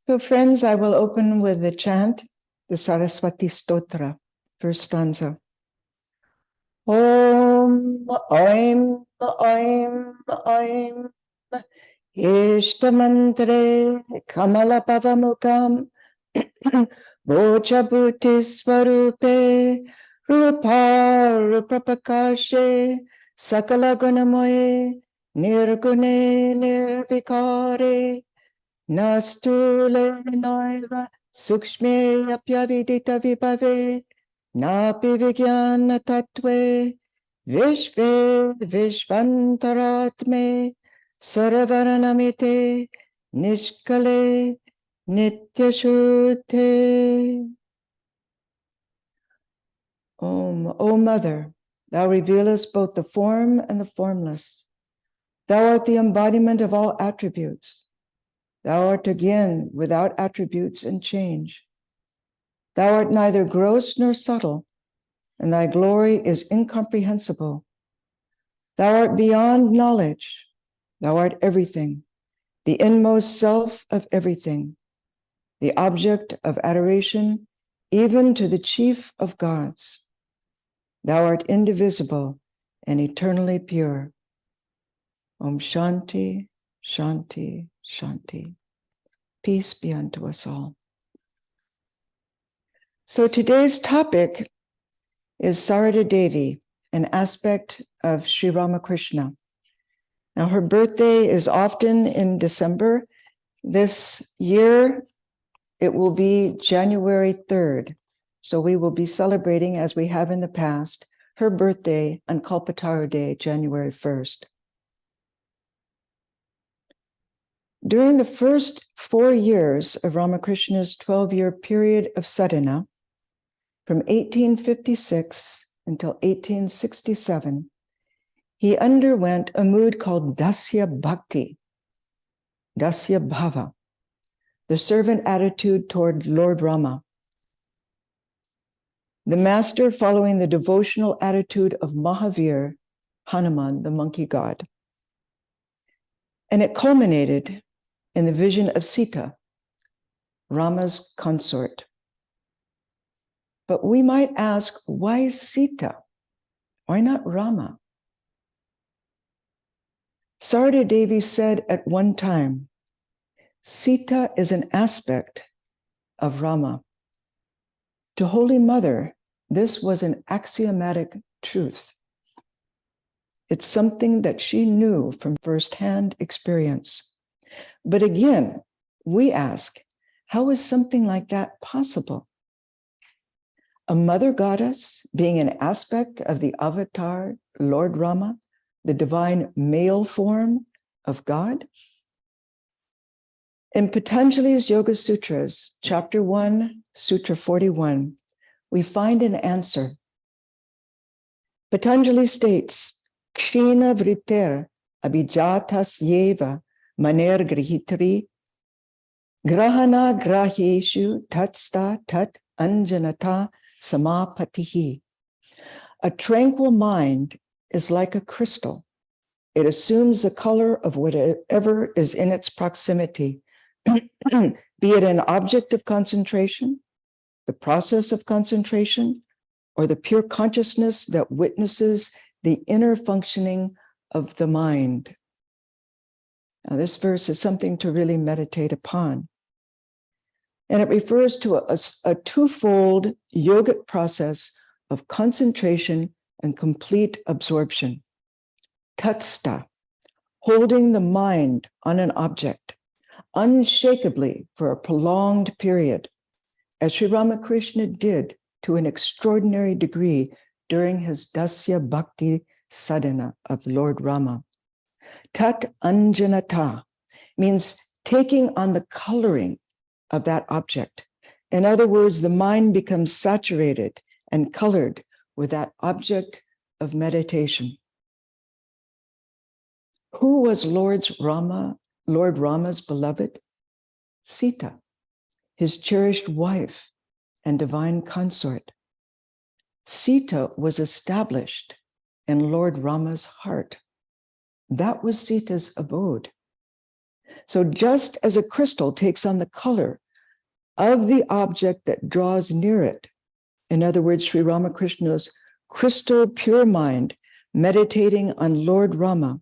So friends, I will open with the chant, the Saraswati Stotra, first stanza. Om Aim Aim Aim Ishtamantre Kamala Pavamukam Bocha Bhuti Swarupe Rupa Rupapakashe Sakala Gunamoye Nirgune Nirvikare Nastule Noiva Sukshme Apyavidita Vibhave Napi Vigyana Tatve Vishve Vishvantaratme Saravaranamite Nishkale Nityashute. Om, O Mother, thou revealest both the form and the formless. Thou art the embodiment of all attributes. Thou art again without attributes and change. Thou art neither gross nor subtle, and thy glory is incomprehensible. Thou art beyond knowledge. Thou art everything, the inmost self of everything, the object of adoration, even to the chief of gods. Thou art indivisible and eternally pure. Om Shanti, Shanti, Shanti. Peace be unto us all. So today's topic is Sarada Devi, an aspect of Sri Ramakrishna. Now, her birthday is often in December. This year, it will be January 3rd. So we will be celebrating, as we have in the past, her birthday on Kalpataru Day, January 1st. During the first 4 years of Ramakrishna's 12-year period of sadhana, from 1856 until 1867, he underwent a mood called Dasya Bhakti, Dasya Bhava, the servant attitude toward Lord Rama. The master following the devotional attitude of Mahavir, Hanuman, the monkey god. And it culminated in the vision of Sita, Rama's consort. But we might ask, why Sita? Why not Rama? Sarada Devi said at one time, Sita is an aspect of Rama. To Holy Mother, this was an axiomatic truth. It's something that she knew from firsthand experience. But again, we ask, how is something like that possible? A mother goddess being an aspect of the avatar, Lord Rama, the divine male form of God? In Patanjali's Yoga Sutras, chapter 1, Sutra 41, we find an answer. Patanjali states, Kshina vriter abhijatas yeva maner grihitri grahana graheshu tatsta tat anjanata samapatihi. A tranquil mind is like a crystal. It assumes the color of whatever is in its proximity, be it an object of concentration, the process of concentration, or the pure consciousness that witnesses the inner functioning of the mind. Now, this verse is something to really meditate upon. And it refers to a twofold yogic process of concentration and complete absorption. Tatsta, holding the mind on an object, unshakably for a prolonged period, as Sri Ramakrishna did to an extraordinary degree during his Dasya Bhakti sadhana of Lord Rama. Tat anjanata means taking on the coloring of that object. In other words, the mind becomes saturated and colored with that object of meditation. Who was Lord Rama's beloved? Sita, his cherished wife and divine consort. Sita was established in Lord Rama's heart. That was Sita's abode. So just as a crystal takes on the color of the object that draws near it, in other words, Sri Ramakrishna's crystal pure mind meditating on Lord Rama,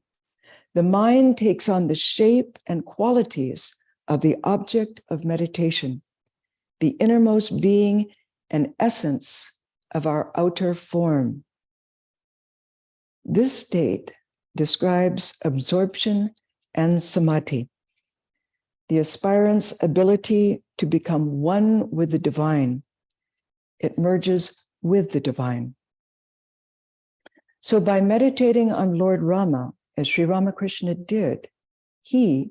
the mind takes on the shape and qualities of the object of meditation, the innermost being and essence of our outer form. This state describes absorption and samadhi, the aspirant's ability to become one with the divine. It merges with the divine. So by meditating on Lord Rama, as Sri Ramakrishna did, he,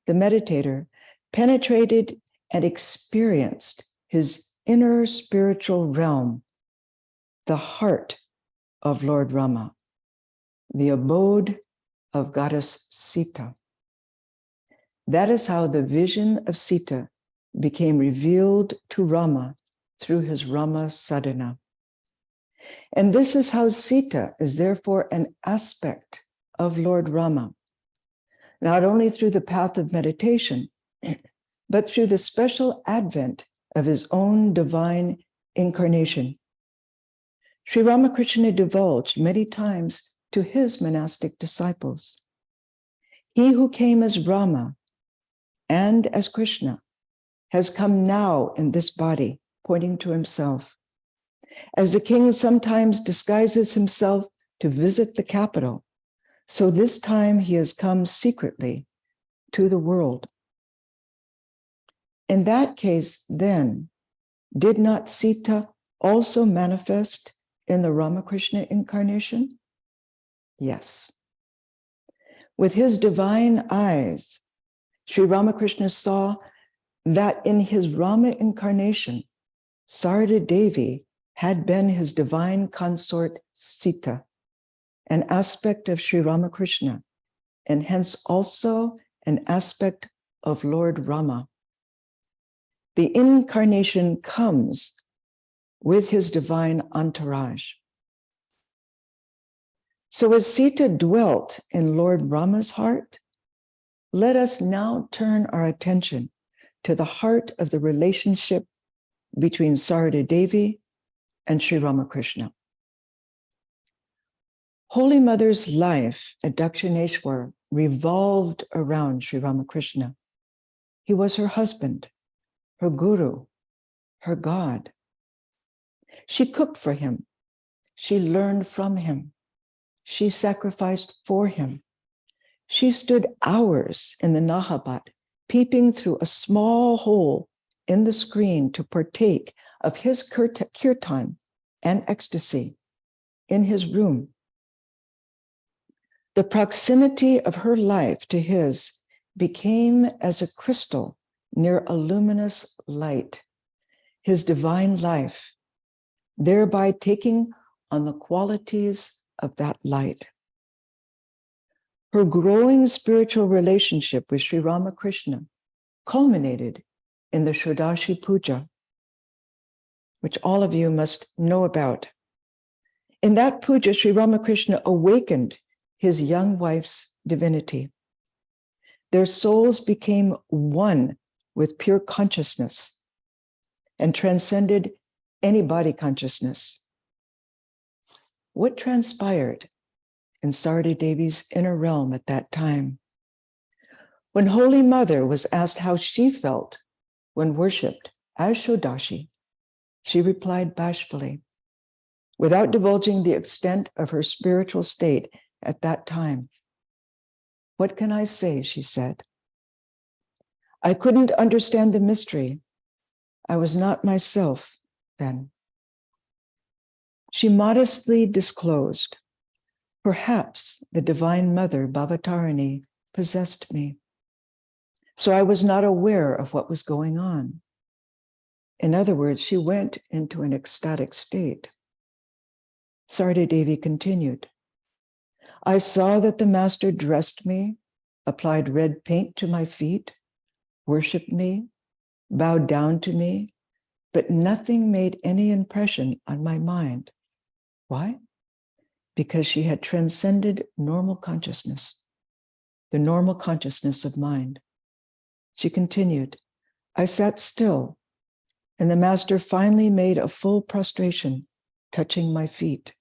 the meditator, penetrated and experienced his inner spiritual realm, the heart of Lord Rama, the abode of goddess Sita. That is how the vision of Sita became revealed to Rama through his Rama sadhana. And this is how Sita is therefore an aspect of Lord Rama, not only through the path of meditation, but through the special advent of his own divine incarnation. Sri Ramakrishna divulged many times to his monastic disciples, he who came as Rama and as Krishna has come now in this body, pointing to himself. As the king sometimes disguises himself to visit the capital, so this time he has come secretly to the world. In that case, then, did not Sita also manifest in the Ramakrishna incarnation? Yes. With his divine eyes, Sri Ramakrishna saw that in his Rama incarnation, Sarada Devi had been his divine consort Sita, an aspect of Sri Ramakrishna, and hence also an aspect of Lord Rama. The incarnation comes with his divine entourage. So as Sita dwelt in Lord Rama's heart, let us now turn our attention to the heart of the relationship between Sarada Devi and Sri Ramakrishna. Holy Mother's life at Dakshineshwar revolved around Sri Ramakrishna. He was her husband, her guru, her God. She cooked for him. She learned from him. She sacrificed for him. She stood hours in the Nahabat, peeping through a small hole in the screen to partake of his kirtan and ecstasy in his room. The proximity of her life to his became as a crystal near a luminous light, his divine life, thereby taking on the qualities of that light. Her growing spiritual relationship with Sri Ramakrishna culminated in the Shodashi Puja, which all of you must know about. In that puja, Sri Ramakrishna awakened his young wife's divinity. Their souls became one with pure consciousness and transcended any body consciousness. What transpired in Sarada Devi's inner realm at that time? When Holy Mother was asked how she felt when worshipped as Shodashi, she replied bashfully, without divulging the extent of her spiritual state at that time. "What can I say?" she said. "I couldn't understand the mystery. I was not myself then." She modestly disclosed, "Perhaps the Divine Mother, Bhavatarani, possessed me. So I was not aware of what was going on." In other words, she went into an ecstatic state. Sarada Devi continued, "I saw that the master dressed me, applied red paint to my feet, worshiped me, bowed down to me, but nothing made any impression on my mind." Why? Because she had transcended normal consciousness, the normal consciousness of mind. She continued, I sat still, and the master finally made a full prostration, touching my feet.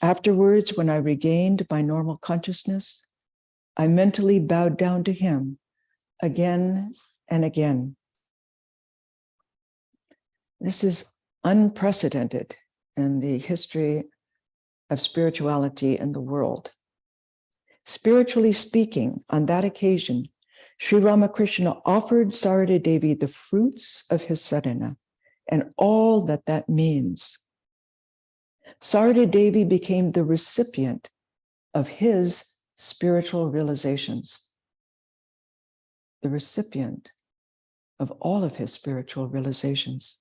Afterwards, when I regained my normal consciousness, I mentally bowed down to him again and again. This is unprecedented in the history of spirituality in the world. Spiritually speaking, on that occasion, Sri Ramakrishna offered Sarada Devi the fruits of his sadhana and all that that means. Sarada Devi became the recipient of his spiritual realizations, the recipient of all of his spiritual realizations.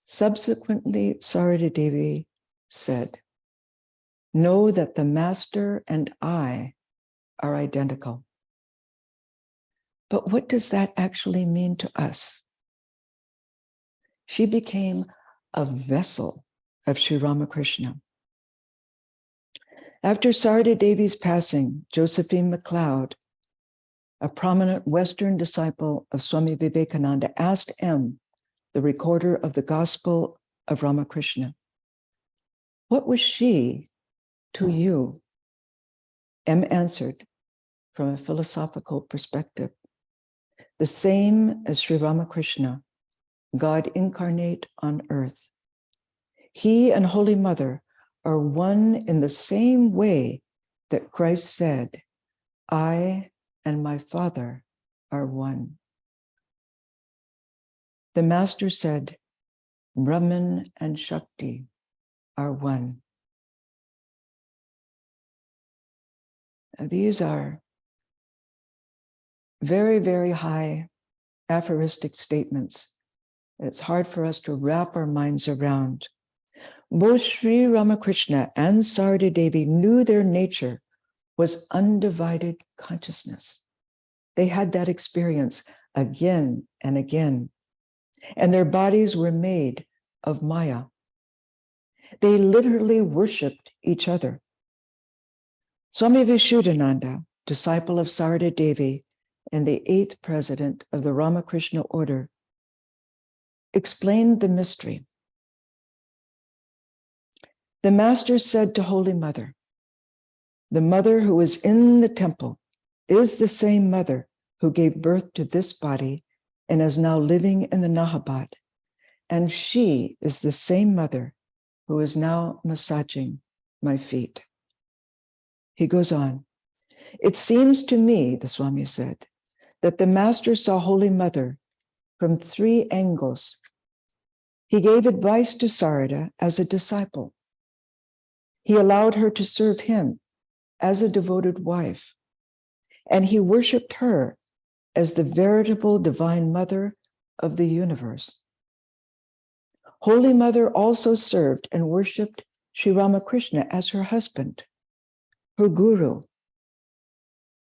Subsequently, Sarada Devi said, know that the master and I are identical. But what does that actually mean to us? She became a vessel of Sri Ramakrishna. After Sarada Devi's passing, Josephine MacLeod, a prominent Western disciple of Swami Vivekananda, asked M, the recorder of the Gospel of Ramakrishna, what was she to you? M answered from a philosophical perspective, the same as Sri Ramakrishna, God incarnate on earth. He and Holy Mother are one in the same way that Christ said, I and my Father are one. The Master said, Brahman and Shakti are one. These are very, very high aphoristic statements. It's hard for us to wrap our minds around. Both Sri Ramakrishna and Sarada Devi knew their nature was undivided consciousness. They had that experience again and again, and their bodies were made of Maya. They literally worshipped each other. Swami Vishuddhananda, disciple of Sarada Devi and the 8th president of the Ramakrishna order, explained the mystery. The master said to Holy Mother, the mother who is in the temple is the same mother who gave birth to this body and is now living in the Nahabad. And she is the same mother who is now massaging my feet. He goes on, it seems to me, the Swami said, that the master saw Holy Mother from 3 angles. He gave advice to Sarada as a disciple. He allowed her to serve him as a devoted wife, and he worshiped her as the veritable divine mother of the universe. Holy Mother also served and worshiped Sri Ramakrishna as her husband, her guru,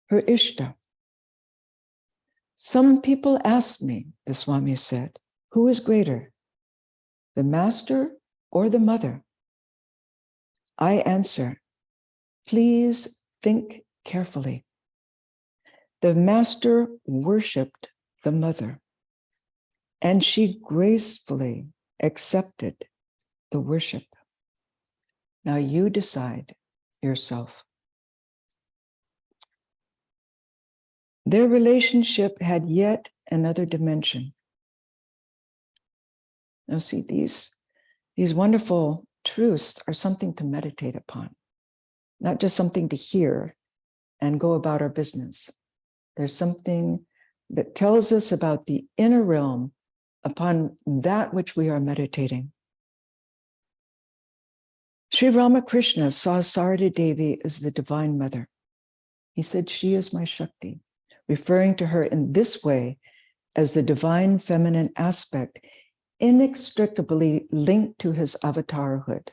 her Ishta. Some people ask me, the Swami said, who is greater, the master or the mother? I answer, please think carefully. The master worshipped the mother, and she gracefully accepted the worship. Now you decide yourself. Their relationship had yet another dimension. Now see, these wonderful truths are something to meditate upon, not just something to hear and go about our business. There's something that tells us about the inner realm upon that which we are meditating. Sri Ramakrishna saw Sarada Devi as the Divine Mother. He said, she is my Shakti, referring to her in this way as the divine feminine aspect inextricably linked to his avatarhood.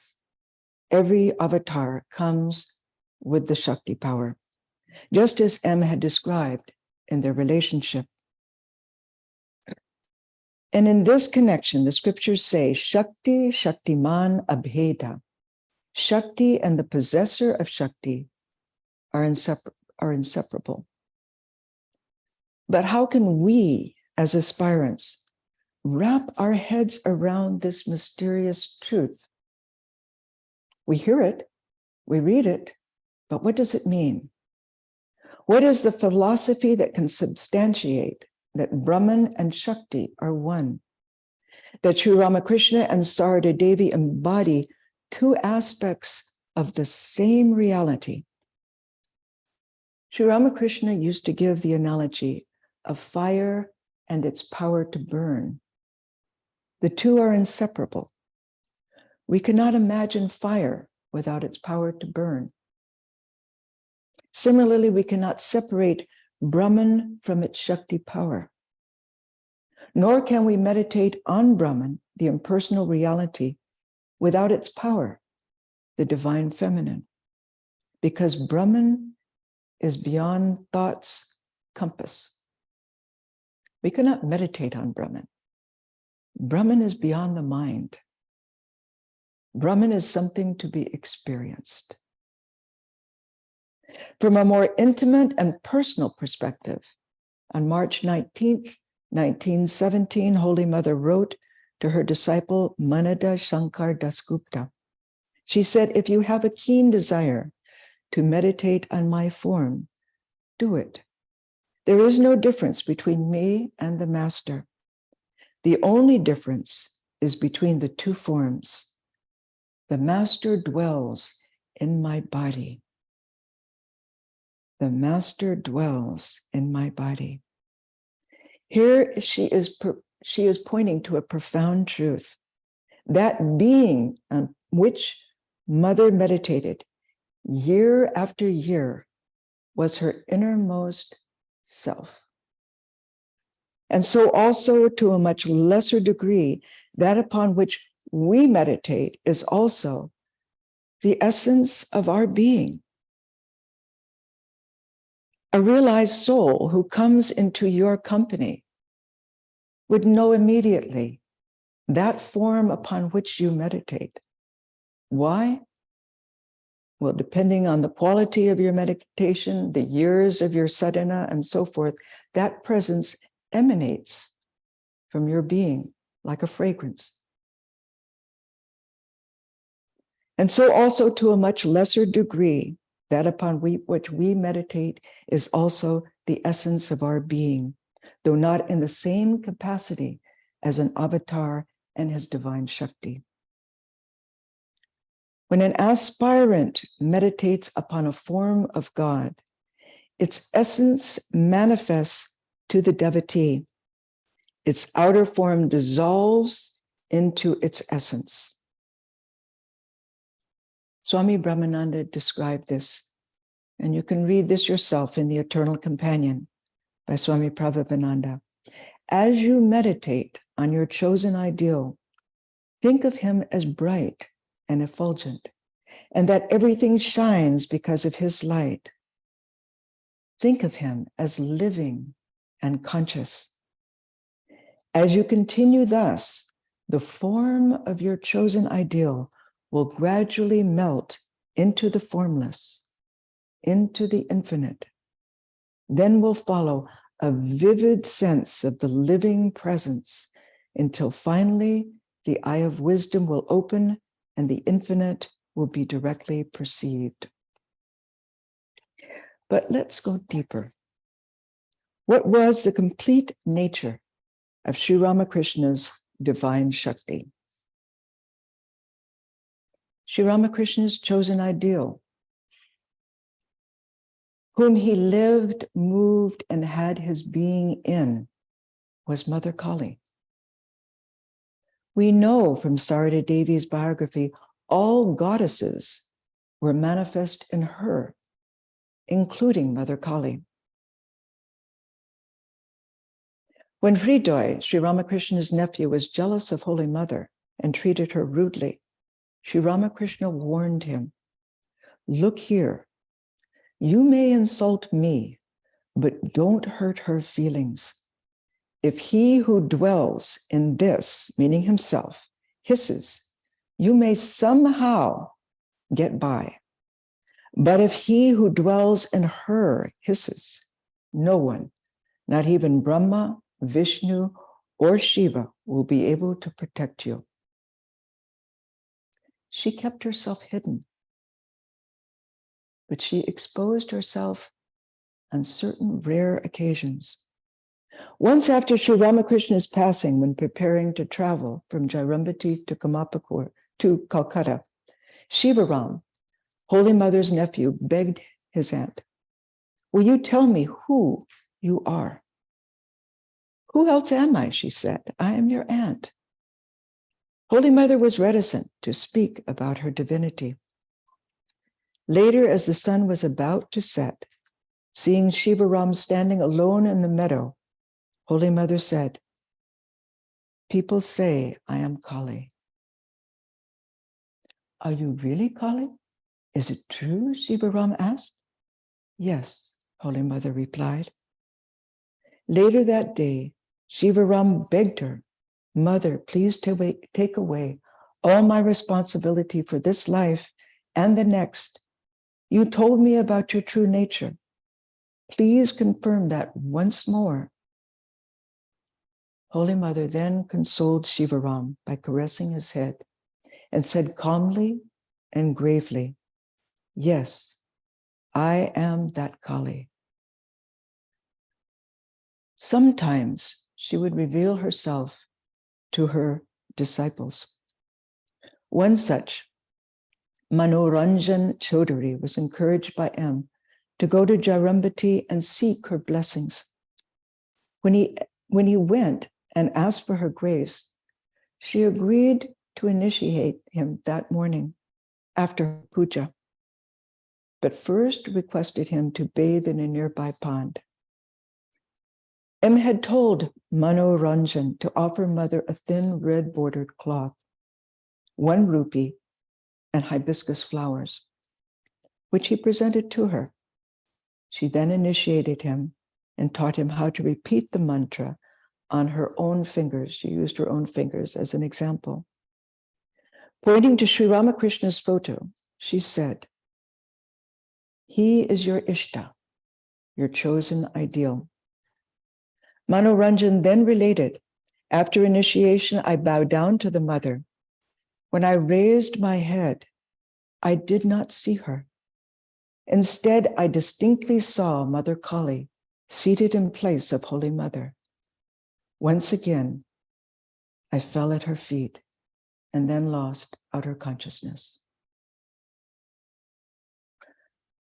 Every avatar comes with the Shakti power, just as M had described in their relationship. And in this connection, the scriptures say, Shakti, Shaktiman, Abheda. Shakti and the possessor of Shakti are inseparable. But how can we, as aspirants, wrap our heads around this mysterious truth? We hear it, we read it, but what does it mean? What is the philosophy that can substantiate that Brahman and Shakti are one? That Sri Ramakrishna and Sarada Devi embody two aspects of the same reality. Sri Ramakrishna used to give the analogy of fire and its power to burn. The two are inseparable. We cannot imagine fire without its power to burn. Similarly, we cannot separate Brahman from its Shakti power. Nor can we meditate on Brahman, the impersonal reality, without its power, the divine feminine, because Brahman is beyond thought's compass. We cannot meditate on Brahman. Brahman is beyond the mind. Brahman is something to be experienced. From a more intimate and personal perspective, on March 19th, 1917, Holy Mother wrote to her disciple Manada Shankar Dasgupta. She said, if you have a keen desire to meditate on my form, do it. There is no difference between me and the Master. The only difference is between the two forms. The Master dwells in my body. The Master dwells in my body. Here she is pointing to a profound truth. That being on which Mother meditated year after year was her innermost self. And so also to a much lesser degree, that upon which we meditate is also the essence of our being. A realized soul who comes into your company would know immediately that form upon which you meditate. Why? Well, depending on the quality of your meditation, the years of your sadhana, and so forth, that presence emanates from your being like a fragrance. And so also to a much lesser degree, that upon which we meditate is also the essence of our being, though not in the same capacity as an avatar and his divine Shakti. When an aspirant meditates upon a form of God, its essence manifests to the devotee. Its outer form dissolves into its essence. Swami Brahmananda described this, and you can read this yourself in The Eternal Companion by Swami Prabhupada. As you meditate on your chosen ideal, think of him as bright and effulgent, and that everything shines because of his light. Think of him as living and conscious. As you continue thus, the form of your chosen ideal will gradually melt into the formless, into the infinite. Then will follow a vivid sense of the living presence until finally the eye of wisdom will open and the infinite will be directly perceived. But let's go deeper. What was the complete nature of Sri Ramakrishna's divine Shakti? Sri Ramakrishna's chosen ideal, whom he lived, moved, and had his being in, was Mother Kali. We know from Sarada Devi's biography, all goddesses were manifest in her, including Mother Kali. When Hridoy, Sri Ramakrishna's nephew, was jealous of Holy Mother and treated her rudely, Sri Ramakrishna warned him, look here, you may insult me, but don't hurt her feelings. If he who dwells in this, meaning himself, hisses, you may somehow get by. But if he who dwells in her hisses, no one, Not even Brahma, Vishnu, or Shiva will be able to protect you. She kept herself hidden, but she exposed herself on certain rare occasions. Once after Sri Ramakrishna's passing, when preparing to travel from Jairambati to Kamapakur to Calcutta, Shivaram, Holy Mother's nephew, begged his aunt, "Will you tell me who you are?" "Who else am I?" she said. "I am your aunt." Holy Mother was reticent to speak about her divinity. Later, as the sun was about to set, seeing Shivaram standing alone in the meadow, Holy Mother said, "People say I am Kali." "Are you really Kali? Is it true?" Shivaram asked. "Yes," Holy Mother replied. Later that day, Shivaram begged her, "Mother, please take away all my responsibility for this life and the next. You told me about your true nature. Please confirm that once more." Holy Mother then consoled Shivaram by caressing his head and said calmly and gravely, "Yes, I am that Kali." Sometimes she would reveal herself to her disciples. One such, Manoranjan Chaudhary, was encouraged by M to go to Jairambati and seek her blessings. When he went and asked for her grace, she agreed to initiate him that morning after puja, but first requested him to bathe in a nearby pond. M had told Manoranjan to offer Mother a thin red bordered cloth, 1 rupee, and hibiscus flowers, which he presented to her. She then initiated him and taught him how to repeat the mantra on her own fingers. She used her own fingers as an example. Pointing to Sri Ramakrishna's photo, she said, "He is your Ishta, your chosen ideal." Manoranjan then related, "After initiation, I bowed down to the Mother. When I raised my head, I did not see her. Instead, I distinctly saw Mother Kali seated in place of Holy Mother. Once again, I fell at her feet and then lost outer consciousness."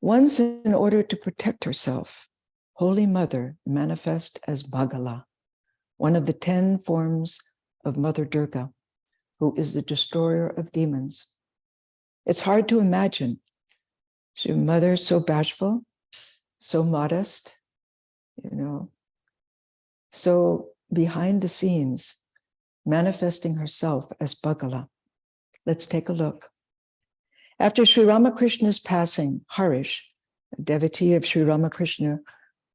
Once, in order to protect herself, Holy Mother manifest as Bhagala, one of the 10 forms of Mother Durga, who is the destroyer of demons. It's hard to imagine. She Mother so bashful, so modest, so behind the scenes, manifesting herself as Bhagala. Let's take a look. After Sri Ramakrishna's passing, Harish, a devotee of Sri Ramakrishna,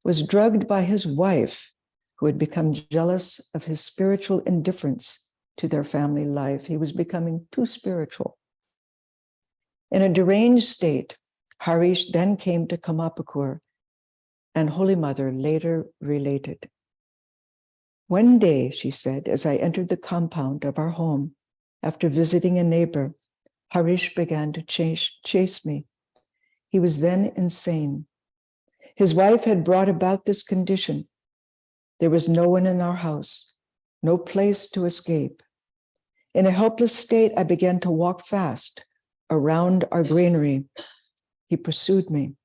was drugged by his wife, who had become jealous of his spiritual indifference to their family life. He was becoming too spiritual. In a deranged state, Harish then came to Kamapakur, and Holy Mother later related, "One day," she said, "as I entered the compound of our home after visiting a neighbor, Harish began to chase me. He was then insane. His wife had brought about this condition. There was no one in our house, no place to escape. In a helpless state, I began to walk fast around our granary. He pursued me.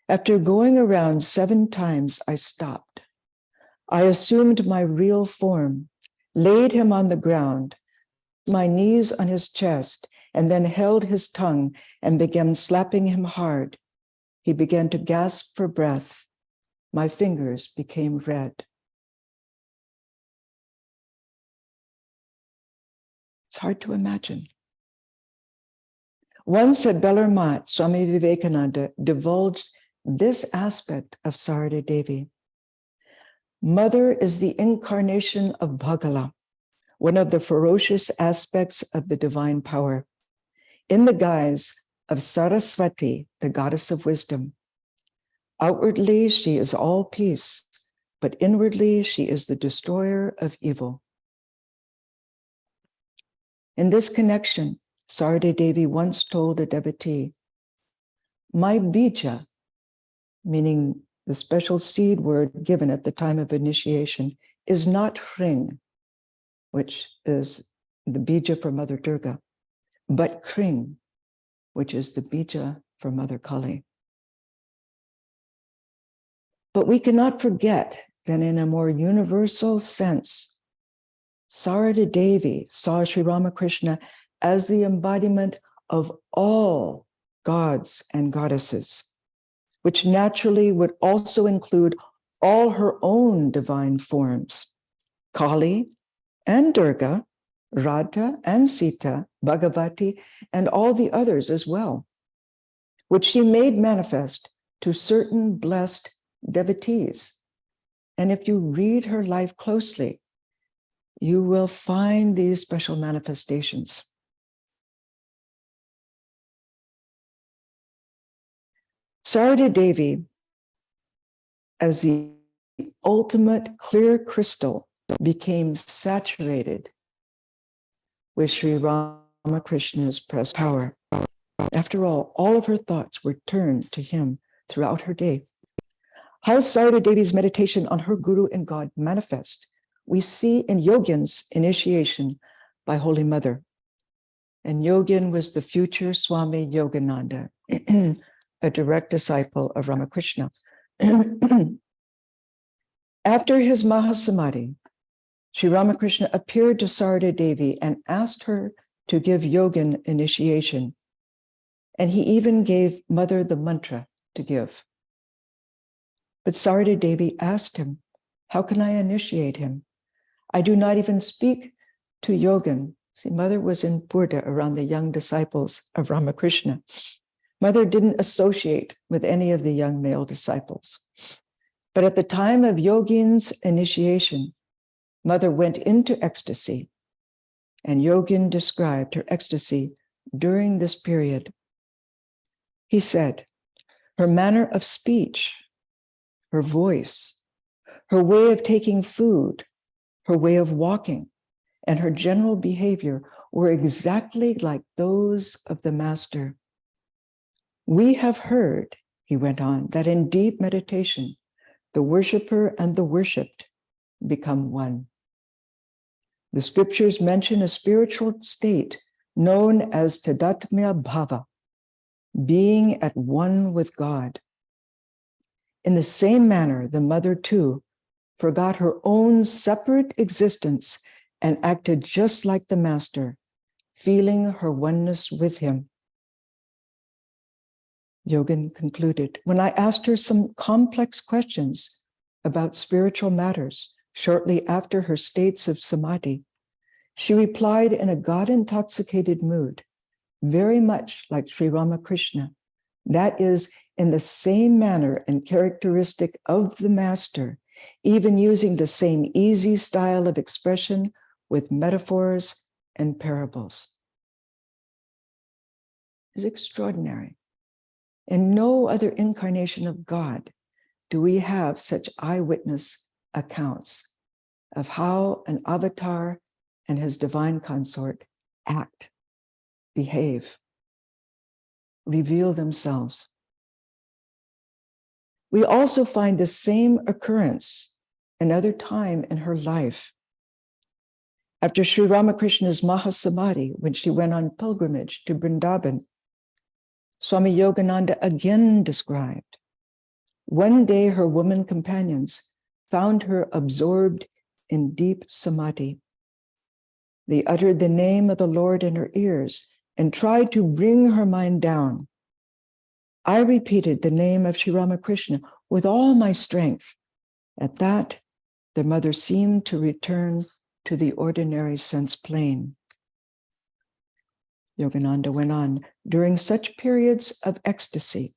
After going around 7 times, I stopped. I assumed my real form, laid him on the ground, my knees on his chest, and then held his tongue and began slapping him hard. He began to gasp for breath. My fingers became red." It's hard to imagine. Once at Bellarmine, Swami Vivekananda divulged this aspect of Sarada Devi. Mother is the incarnation of Bhagala, one of the ferocious aspects of the divine power, in the guise of Saraswati, the goddess of wisdom. Outwardly, she is all peace, but inwardly she is the destroyer of evil. In this connection, Sarada Devi once told a devotee, my bija, meaning the special seed word given at the time of initiation, is not Hring, which is the bija for Mother Durga, but Kring, which is the bija for Mother Kali. But we cannot forget that in a more universal sense, Sarada Devi saw Sri Ramakrishna as the embodiment of all gods and goddesses, which naturally would also include all her own divine forms, Kali and Durga, Radha and Sita, Bhagavati, and all the others as well, which she made manifest to certain blessed devotees. And if you read her life closely, you will find these special manifestations. Sarada Devi, as the ultimate clear crystal, became saturated with Sri Ramakrishna's present power. After all of her thoughts were turned to him throughout her day. How Sarada Devi's meditation on her Guru and God manifest, we see in Yogin's initiation by Holy Mother. And Yogin was the future Swami Yogananda, a direct disciple of Ramakrishna. After his Mahasamadhi, Sri Ramakrishna appeared to Sarada Devi and asked her to give Yogin initiation. And he even gave Mother the mantra to give. But Sarada Devi asked him, how can I initiate him? I do not even speak to Yogin. See, Mother was in Burda around the young disciples of Ramakrishna. Mother didn't associate with any of the young male disciples. But at the time of Yogin's initiation, Mother went into ecstasy, and Yogin described her ecstasy during this period. He said, her manner of speech, her voice, her way of taking food, her way of walking, and her general behavior were exactly like those of the Master. We have heard, he went on, that in deep meditation, the worshiper and the worshipped become one. The scriptures mention a spiritual state known as Tadatmya Bhava, being at one with God. In the same manner, the Mother too forgot her own separate existence and acted just like the Master, feeling her oneness with him. Yogin concluded, when I asked her some complex questions about spiritual matters shortly after her states of samadhi, she replied in a God-intoxicated mood, very much like Sri Ramakrishna, that is, in the same manner and characteristic of the Master, even using the same easy style of expression with metaphors and parables. It's extraordinary. In no other incarnation of God do we have such eyewitness accounts of how an avatar and his divine consort act, behave, reveal themselves. We also find the same occurrence another time in her life. After Sri Ramakrishna's Mahasamadhi, when she went on pilgrimage to Vrindavan, Swami Yogananda again described, one day her woman companions found her absorbed in deep samadhi. They uttered the name of the Lord in her ears and tried to bring her mind down. I repeated the name of Sri Ramakrishna with all my strength. At that, the mother seemed to return to the ordinary sense plane. Yogananda went on, during such periods of ecstasy,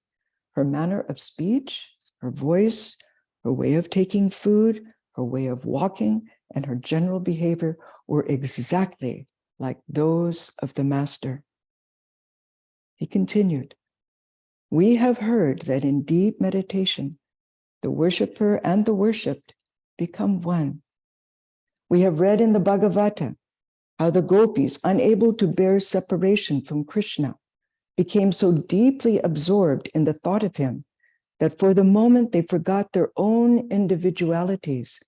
her manner of speech, her voice, her way of taking food, her way of walking, and her general behavior were exactly like those of the Master. He continued, we have heard that in deep meditation, the worshiper and the worshipped become one. We have read in the Bhagavata how the gopis, unable to bear separation from Krishna, became so deeply absorbed in the thought of him that for the moment they forgot their own individualities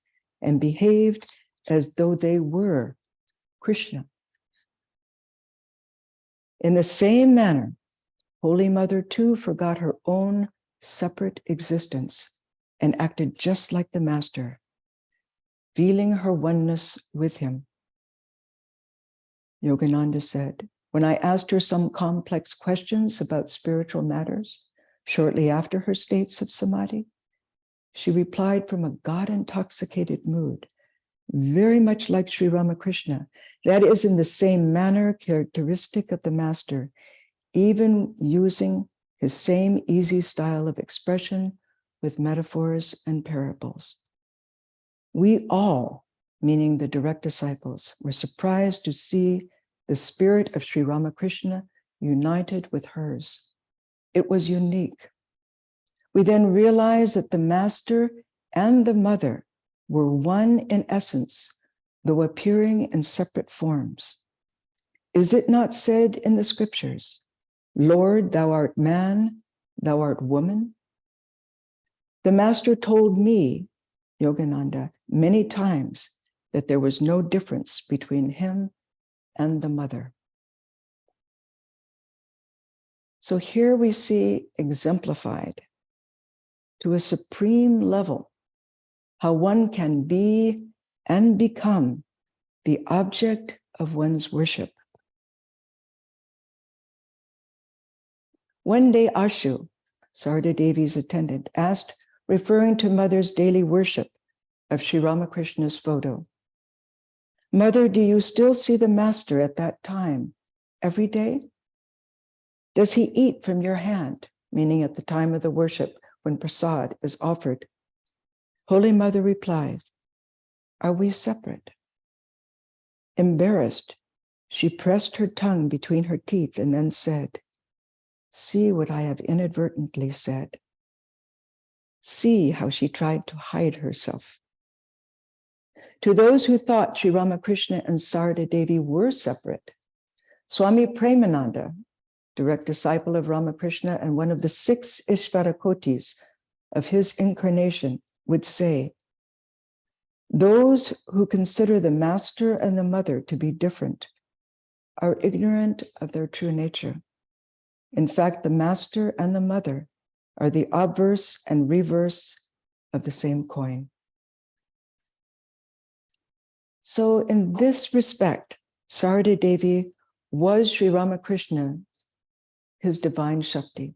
and behaved as though they were Krishna. In the same manner, Holy Mother too forgot her own separate existence and acted just like the Master, feeling her oneness with him. Yogananda said, when I asked her some complex questions about spiritual matters, shortly after her states of samadhi, she replied from a God-intoxicated mood, very much like Sri Ramakrishna, that is in the same manner characteristic of the Master, even using his same easy style of expression with metaphors and parables. We all, meaning the direct disciples, were surprised to see the spirit of Sri Ramakrishna united with hers. It was unique. We then realized that the Master and the Mother were one in essence, though appearing in separate forms. Is it not said in the scriptures, Lord, thou art man, thou art woman? The Master told me, Yogananda, many times that there was no difference between him and the Mother. So here we see exemplified to a supreme level how one can be and become the object of one's worship. One day Ashu, Sarada Devi's attendant, asked, referring to Mother's daily worship of Sri Ramakrishna's photo, Mother, do you still see the Master at that time every day? Does he eat from your hand, meaning at the time of the worship when prasad is offered? Holy Mother replied, are we separate? Embarrassed, she pressed her tongue between her teeth and then said, see what I have inadvertently said. See how she tried to hide herself. To those who thought Sri Ramakrishna and Sarada Devi were separate, Swami Premananda, direct disciple of Ramakrishna and one of the 6 Ishvarakotis of his incarnation, would say, those who consider the Master and the Mother to be different are ignorant of their true nature. In fact, the Master and the Mother are the obverse and reverse of the same coin. So in this respect, Sarada Devi was Sri Ramakrishna, his divine Shakti,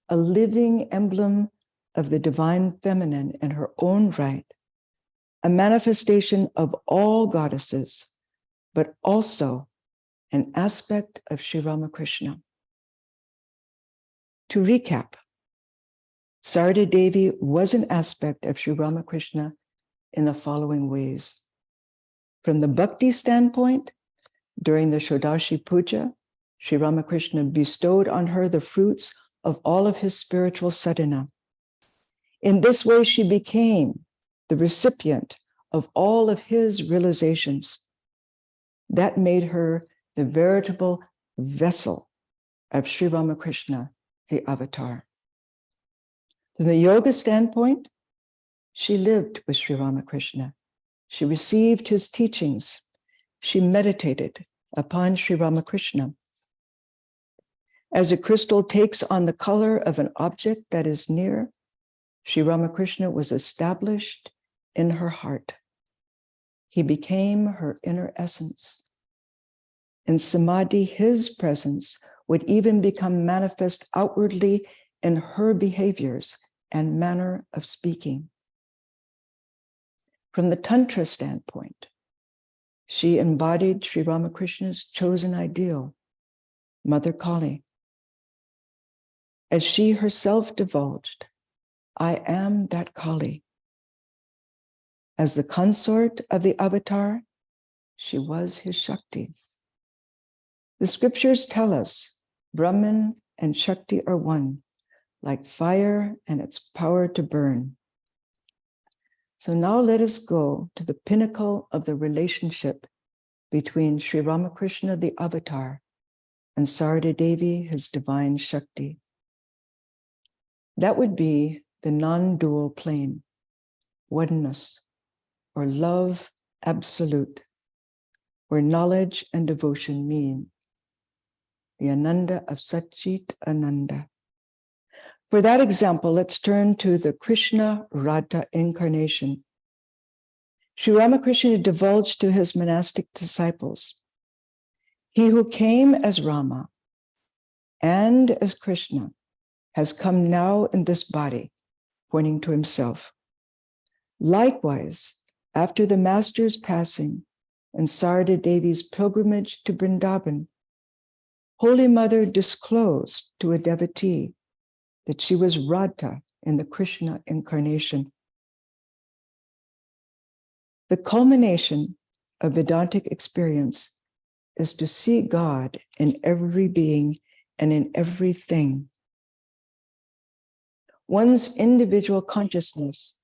a living emblem of the divine feminine in her own right, a manifestation of all goddesses, but also an aspect of Sri Ramakrishna. To recap, Sarada Devi was an aspect of Sri Ramakrishna in the following ways. From the bhakti standpoint, during the Shodashi Puja, Sri Ramakrishna bestowed on her the fruits of all of his spiritual sadhana. In this way, she became the recipient of all of his realizations. That made her the veritable vessel of Sri Ramakrishna, the avatar. From the yoga standpoint, she lived with Sri Ramakrishna. She received his teachings. She meditated upon Sri Ramakrishna. As a crystal takes on the color of an object that is near, Sri Ramakrishna was established in her heart. He became her inner essence. In samadhi, his presence would even become manifest outwardly in her behaviors and manner of speaking. From the Tantra standpoint, she embodied Sri Ramakrishna's chosen ideal, Mother Kali. As she herself divulged, I am that Kali. As the consort of the avatar, she was his Shakti. The scriptures tell us Brahman and Shakti are one, like fire and its power to burn. So now let us go to the pinnacle of the relationship between Sri Ramakrishna, the avatar, and Sarada Devi, his divine Shakti. That would be the non-dual plane, oneness, or love absolute, where knowledge and devotion mean the Ananda of Satchit Ananda. For that example, let's turn to the Krishna Radha incarnation. Sri Ramakrishna divulged to his monastic disciples, he who came as Rama and as Krishna has come now in this body, pointing to himself. Likewise, after the master's passing and Sarada Devi's pilgrimage to Vrindavan, Holy Mother disclosed to a devotee that she was Radha in the Krishna incarnation. The culmination of Vedantic experience is to see God in every being and in everything. One's individual consciousness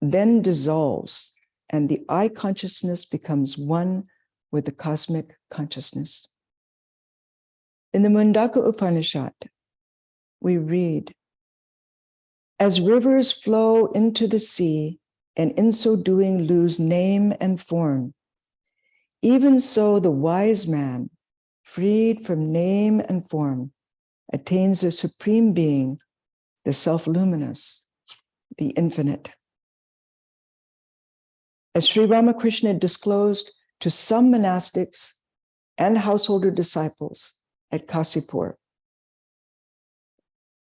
then dissolves, and the I consciousness becomes one with the cosmic consciousness. In the Mundaka Upanishad, we read, as rivers flow into the sea, and in so doing lose name and form, even so the wise man, freed from name and form, attains the supreme being, the self-luminous, the infinite. As Sri Ramakrishna disclosed to some monastics and householder disciples at Kasipur,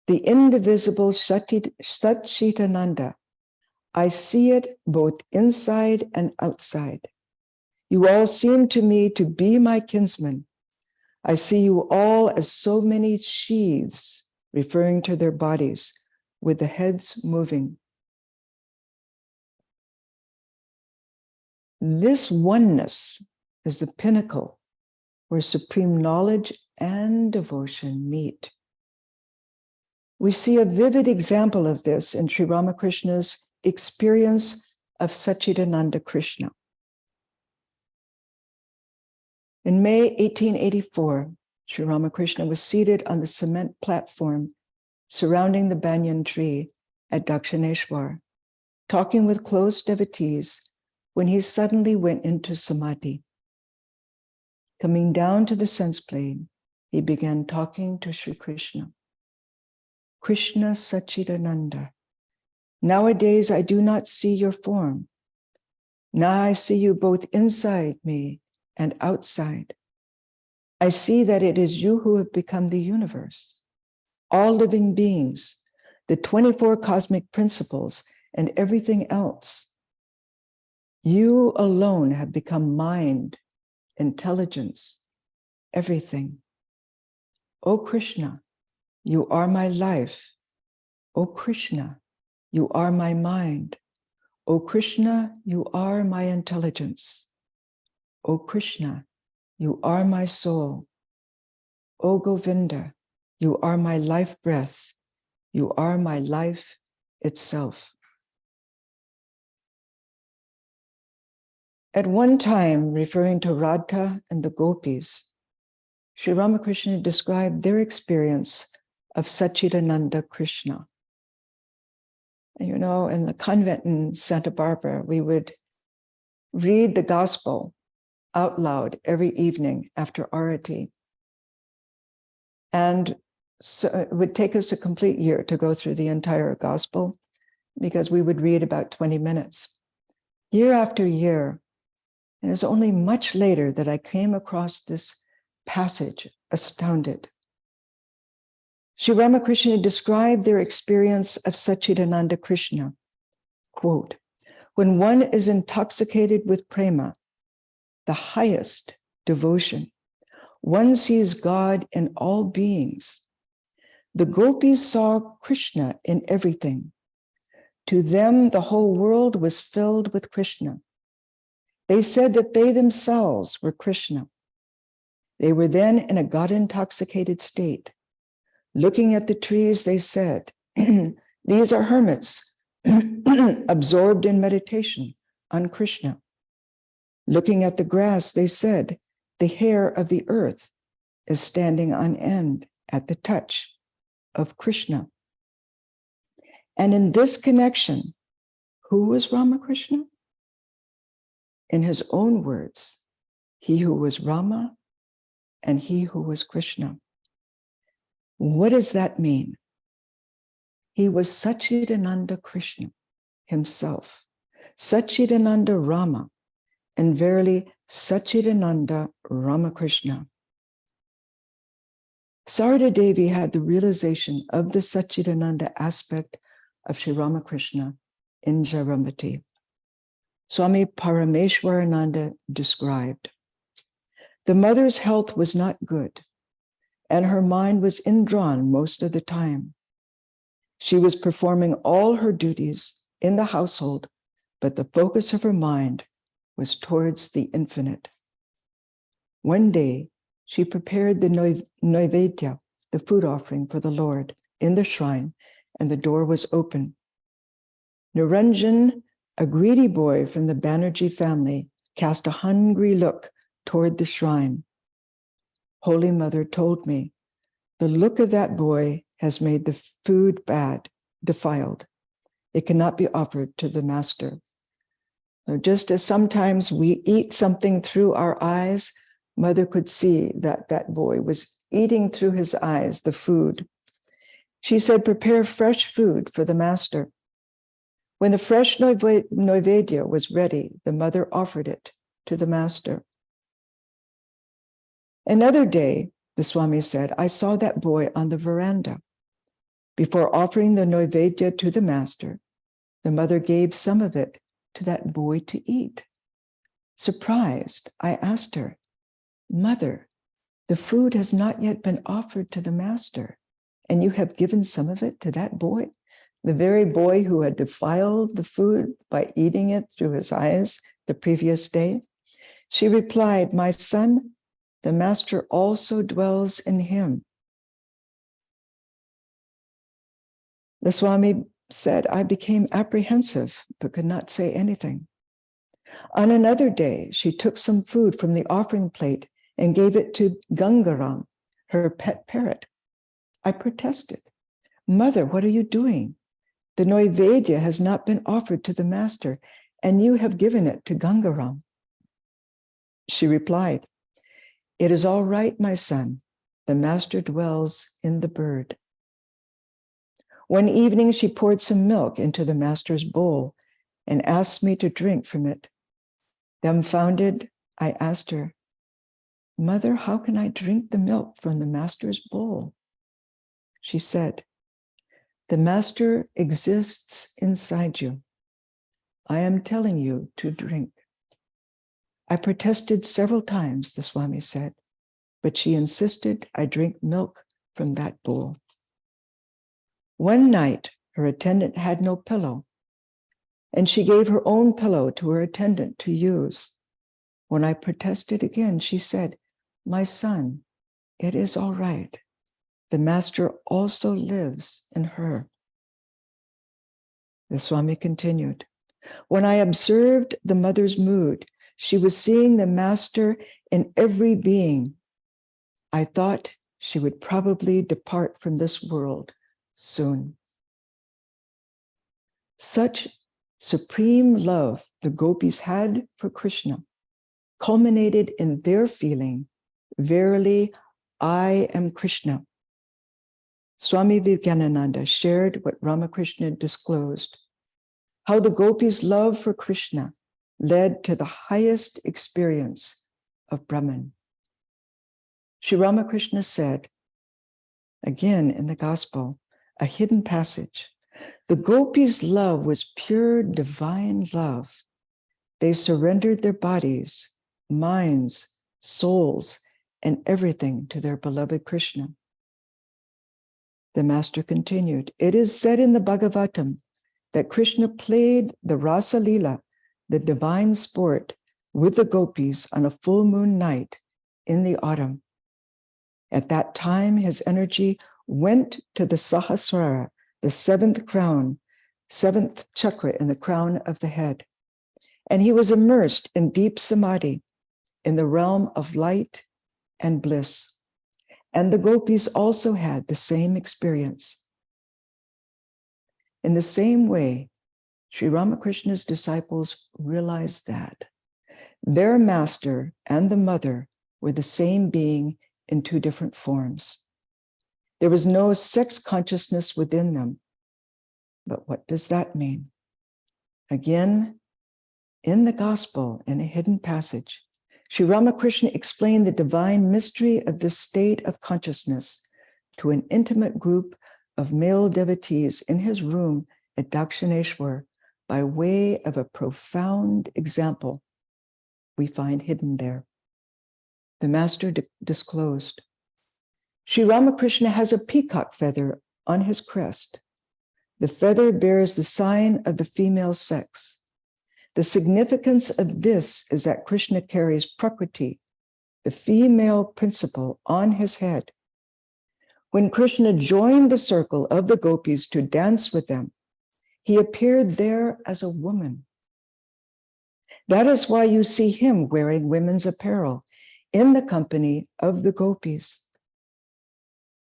the indivisible Satchitananda, I see it both inside and outside. You all seem to me to be my kinsmen. I see you all as so many sheaths, referring to their bodies, with the heads moving. This oneness is the pinnacle where supreme knowledge and devotion meet. We see a vivid example of this in Sri Ramakrishna's experience of Satchidananda Krishna. In May 1884, Sri Ramakrishna was seated on the cement platform surrounding the banyan tree at Dakshineshwar, talking with close devotees, when he suddenly went into samadhi. Coming down to the sense plane, he began talking to Sri Krishna. Krishna Satchidananda, nowadays I do not see your form. Now I see you both inside me and outside. I see that it is you who have become the universe, all living beings, the 24 cosmic principles, and everything else. You alone have become mind, intelligence, everything. O Krishna, you are my life. O Krishna, you are my mind. O Krishna, you are my intelligence. O Krishna, you are my soul. O Govinda, you are my life breath. You are my life itself. At one time, referring to Radha and the gopis, Sri Ramakrishna described their experience of Satchidananda Krishna. And you know, in the convent in Santa Barbara, we would read the gospel out loud every evening after arati. And so it would take us a complete year to go through the entire gospel because we would read about 20 minutes. Year after year, and it was only much later that I came across this passage, astounded. Sri Ramakrishna described their experience of Satchidananda Krishna. Quote, when one is intoxicated with prema, the highest devotion, one sees God in all beings. The gopis saw Krishna in everything. To them, the whole world was filled with Krishna. They said that they themselves were Krishna. They were then in a God-intoxicated state. Looking at the trees, they said, these are hermits absorbed in meditation on Krishna. Looking at the grass, they said, the hair of the earth is standing on end at the touch of Krishna. And in this connection, who was Ramakrishna? In his own words, he who was Rama and he who was Krishna. What does that mean? He was Satchidananda Krishna himself, Satchidananda Rama, and verily Satchidananda Ramakrishna. Sarada Devi had the realization of the Satchidananda aspect of Sri Ramakrishna in Jaramati. Swami Parameshwarananda described, the mother's health was not good, and her mind was indrawn most of the time. She was performing all her duties in the household, but the focus of her mind was towards the infinite. One day, she prepared the Naivedya, the food offering for the Lord, in the shrine, and the door was open. Niranjan, a greedy boy from the Banerjee family, cast a hungry look toward the shrine. Holy Mother told me, the look of that boy has made the food bad, defiled. It cannot be offered to the master. So just as sometimes we eat something through our eyes, Mother could see that that boy was eating through his eyes the food. She said, prepare fresh food for the master. When the fresh Naivedya was ready, the mother offered it to the master. Another day, the Swami said, I saw that boy on the veranda. Before offering the Naivedya to the master, the mother gave some of it to that boy to eat. Surprised, I asked her, Mother, the food has not yet been offered to the master, and you have given some of it to that boy, the very boy who had defiled the food by eating it through his eyes the previous day? She replied, my son, the master also dwells in him. The Swami said, I became apprehensive, but could not say anything. On another day, she took some food from the offering plate and gave it to Gangaram, her pet parrot. I protested, Mother, what are you doing? The Naivedya has not been offered to the master, and you have given it to Gangaram. She replied, it is all right, my son. The master dwells in the bird. One evening, she poured some milk into the master's bowl and asked me to drink from it. Dumbfounded, I asked her, Mother, how can I drink the milk from the master's bowl? She said, the master exists inside you. I am telling you to drink. I protested several times, the Swami said, but she insisted I drink milk from that bowl. One night, her attendant had no pillow, and she gave her own pillow to her attendant to use. When I protested again, she said, my son, it is all right. The master also lives in her. The Swami continued, when I observed the mother's mood, she was seeing the master in every being. I thought she would probably depart from this world soon. Such supreme love the gopis had for Krishna culminated in their feeling, verily, I am Krishna. Swami Vivekananda shared what Ramakrishna disclosed, how the gopis' love for Krishna led to the highest experience of Brahman. Sri Ramakrishna said, again in the gospel, a hidden passage, the gopis' love was pure divine love. They surrendered their bodies, minds, souls, and everything to their beloved Krishna. The master continued, it is said in the Bhagavatam that Krishna played the Rasa Lila, the divine sport, with the gopis on a full moon night in the autumn. At that time, his energy went to the Sahasrara, the seventh crown, seventh chakra in the crown of the head. And he was immersed in deep samadhi in the realm of light and bliss. And the gopis also had the same experience. In the same way, Sri Ramakrishna's disciples realized that their master and the mother were the same being in two different forms. There was no sex consciousness within them. But what does that mean? Again, in the gospel, in a hidden passage, Sri Ramakrishna explained the divine mystery of this state of consciousness to an intimate group of male devotees in his room at Dakshineshwar by way of a profound example we find hidden there. The master disclosed, Sri Ramakrishna has a peacock feather on his crest. The feather bears the sign of the female sex. The significance of this is that Krishna carries Prakriti, the female principle, on his head. When Krishna joined the circle of the gopis to dance with them, he appeared there as a woman. That is why you see him wearing women's apparel in the company of the gopis.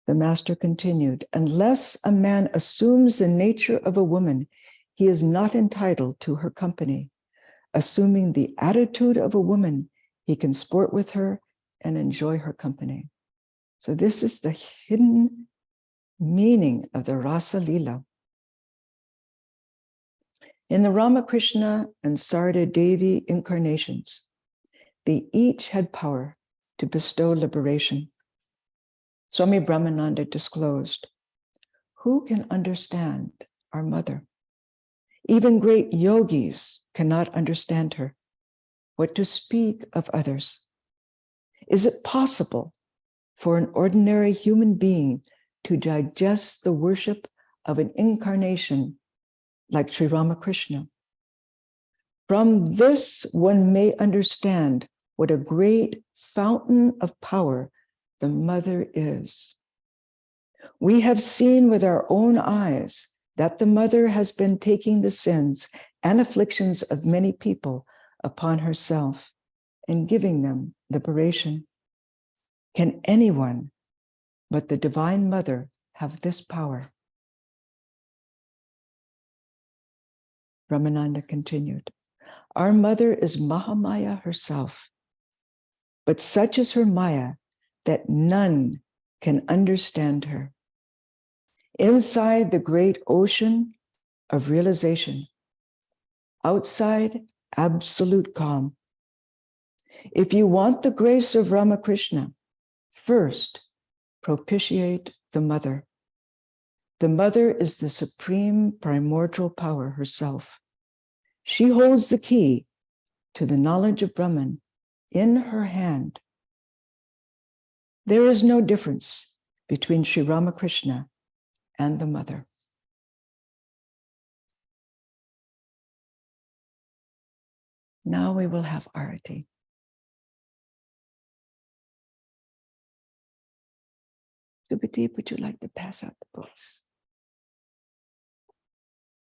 The master continued, unless a man assumes the nature of a woman, he is not entitled to her company. Assuming the attitude of a woman, he can sport with her and enjoy her company. So this is the hidden meaning of the Rasa Lila. In the Ramakrishna and Sarada Devi incarnations, they each had power to bestow liberation. Swami Brahmananda disclosed, who can understand our mother? Even great yogis cannot understand her. What to speak of others? Is it possible for an ordinary human being to digest the worship of an incarnation like Sri Ramakrishna? From this, one may understand what a great fountain of power the mother is. We have seen with our own eyes that the mother has been taking the sins and afflictions of many people upon herself and giving them liberation. Can anyone but the Divine Mother have this power? Ramananda continued, our mother is Mahamaya herself, but such is her Maya that none can understand her. Inside the great ocean of realization, outside absolute calm. If you want the grace of Ramakrishna, first propitiate the mother. The mother is the supreme primordial power herself. She holds the key to the knowledge of Brahman in her hand. There is no difference between Sri Ramakrishna and the mother. Now we will have arati. Subhadeep, would you like to pass out the books?